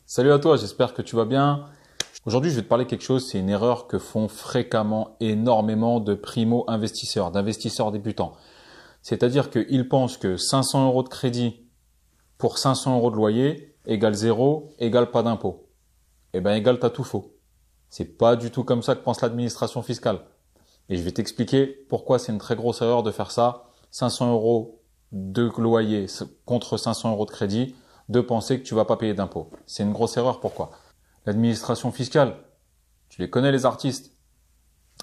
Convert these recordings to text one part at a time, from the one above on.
Salut à toi, j'espère que tu vas bien. Aujourd'hui, je vais te parler de quelque chose, c'est une erreur que font fréquemment énormément de primo-investisseurs, d'investisseurs débutants. C'est-à-dire qu'ils pensent que 500 € de crédit pour 500 € de loyer égale zéro, égale pas d'impôt. Eh ben, égale t'as tout faux. C'est pas du tout comme ça que pense l'administration fiscale. Et je vais t'expliquer pourquoi c'est une très grosse erreur de faire ça. 500 € de loyer contre 500 € de crédit, de penser que tu vas pas payer d'impôt. C'est une grosse erreur. Pourquoi? L'administration fiscale, tu les connais les artistes.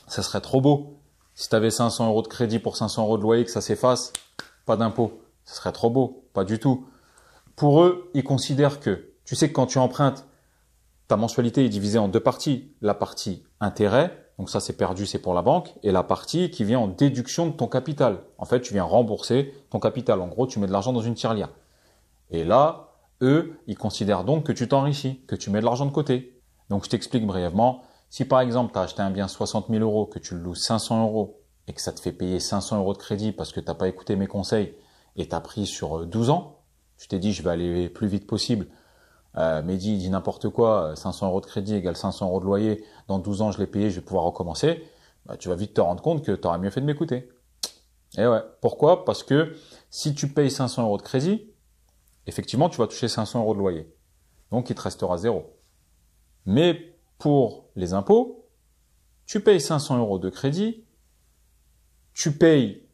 Ça serait trop beau. Si tu avais 500 € de crédit pour 500 € de loyer, que ça s'efface, pas d'impôt. Ça serait trop beau. Pas du tout. Pour eux, ils considèrent que, tu sais que quand tu empruntes, ta mensualité est divisée en deux parties. La partie intérêt, donc ça c'est perdu, c'est pour la banque, et la partie qui vient en déduction de ton capital. En fait, tu viens rembourser ton capital. En gros, tu mets de l'argent dans une tirelire. Et là, eux, ils considèrent donc que tu t'enrichis, que tu mets de l'argent de côté. Donc je t'explique brièvement. Si par exemple, tu as acheté un bien 60 000 €, que tu le loues 500 € et que ça te fait payer 500 € de crédit parce que tu n'as pas écouté mes conseils et tu as pris sur 12 ans, tu t'es dit je vais aller le plus vite possible. Mehdi dit n'importe quoi, 500 € de crédit égale 500 € de loyer, dans 12 ans je l'ai payé, je vais pouvoir recommencer, tu vas vite te rendre compte que tu auras mieux fait de m'écouter. Et ouais, pourquoi? Parce que si tu payes 500 € de crédit, effectivement tu vas toucher 500 € de loyer. Donc il te restera zéro. Mais pour les impôts, tu payes 500 € de crédit, tu payes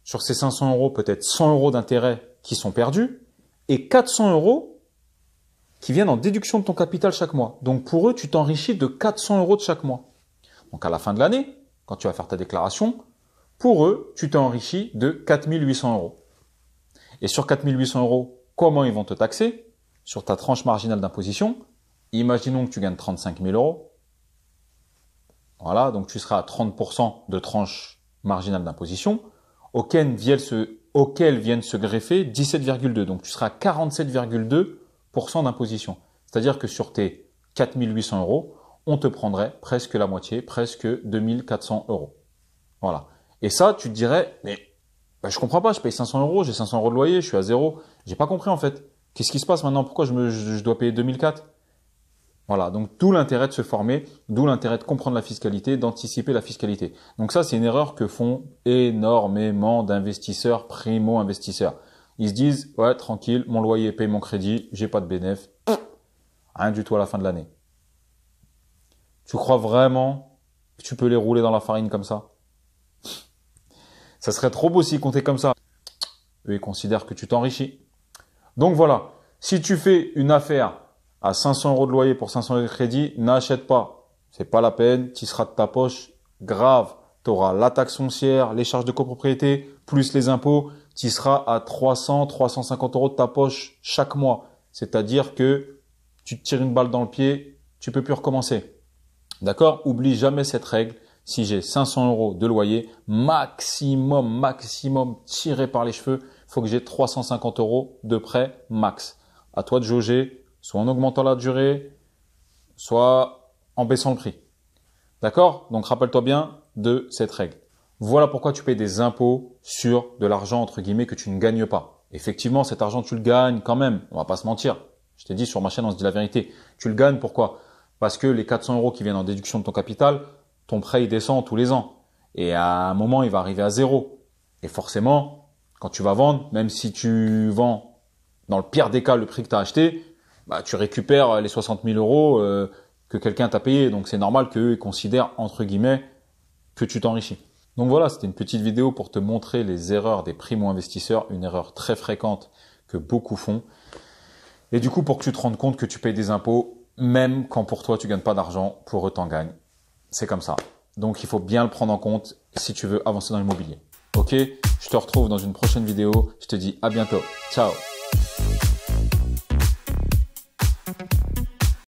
sur ces 500 € peut-être 100 € d'intérêts qui sont perdus, et 400 € qui viennent en déduction de ton capital chaque mois. Donc pour eux, tu t'enrichis de 400 € de chaque mois. Donc à la fin de l'année, quand tu vas faire ta déclaration, pour eux, tu t'es enrichi de 4 800 €. Et sur 4 800 €, comment ils vont te taxer? Sur ta tranche marginale d'imposition. Imaginons que tu gagnes 35 000 €. Voilà, donc tu seras à 30% de tranche marginale d'imposition, auquel viennent se greffer 17,2. Donc tu seras à 47,2% d'imposition. C'est-à-dire que sur tes 4 800 €, on te prendrait presque la moitié, presque 2 400 €. Voilà. Et ça, tu te dirais, mais je comprends pas, je paye 500 €, j'ai 500 € de loyer, je suis à zéro. J'ai pas compris en fait. Qu'est-ce qui se passe maintenant? Pourquoi je dois payer 2004? Voilà, donc d'où l'intérêt de se former, d'où l'intérêt de comprendre la fiscalité, d'anticiper la fiscalité. Donc ça, c'est une erreur que font énormément d'investisseurs, primo-investisseurs. Ils se disent, ouais, tranquille, mon loyer paye mon crédit, j'ai pas de bénéfice, rien du tout à la fin de l'année. Tu crois vraiment que tu peux les rouler dans la farine comme ça? Ça serait trop beau s'ils comptaient comme ça. Eux, ils considèrent que tu t'enrichis. Donc voilà, si tu fais une affaire à 500 € de loyer pour 500 € de crédit, n'achète pas. C'est pas la peine, tu seras de ta poche grave. Tu auras la taxe foncière, les charges de copropriété, plus les impôts. Tu seras à 300, 350 € de ta poche chaque mois. C'est-à-dire que tu te tires une balle dans le pied, tu peux plus recommencer. D'accord? Oublie jamais cette règle. Si j'ai 500 € de loyer, maximum, tiré par les cheveux, il faut que j'ai 350 € de prêt max. À toi de jauger, soit en augmentant la durée, soit en baissant le prix. D'accord? Donc rappelle-toi bien de cette règle. Voilà pourquoi tu payes des impôts sur de l'argent entre guillemets que tu ne gagnes pas. Effectivement, cet argent tu le gagnes quand même, on va pas se mentir. Je t'ai dit sur ma chaîne, on se dit la vérité. Tu le gagnes pourquoi? Parce que les 400 € qui viennent en déduction de ton capital, ton prêt il descend tous les ans. Et à un moment, il va arriver à zéro. Et forcément, quand tu vas vendre, même si tu vends dans le pire des cas le prix que tu as acheté, tu récupères les 60 000 € que quelqu'un t'a payé. Donc c'est normal qu'eux ils considèrent entre guillemets que tu t'enrichis. Donc voilà, c'était une petite vidéo pour te montrer les erreurs des primo-investisseurs, une erreur très fréquente que beaucoup font. Et du coup, pour que tu te rendes compte que tu payes des impôts, même quand pour toi tu gagnes pas d'argent, pour eux t'en gagnes. C'est comme ça. Donc il faut bien le prendre en compte si tu veux avancer dans l'immobilier. Ok? Je te retrouve dans une prochaine vidéo. Je te dis à bientôt. Ciao!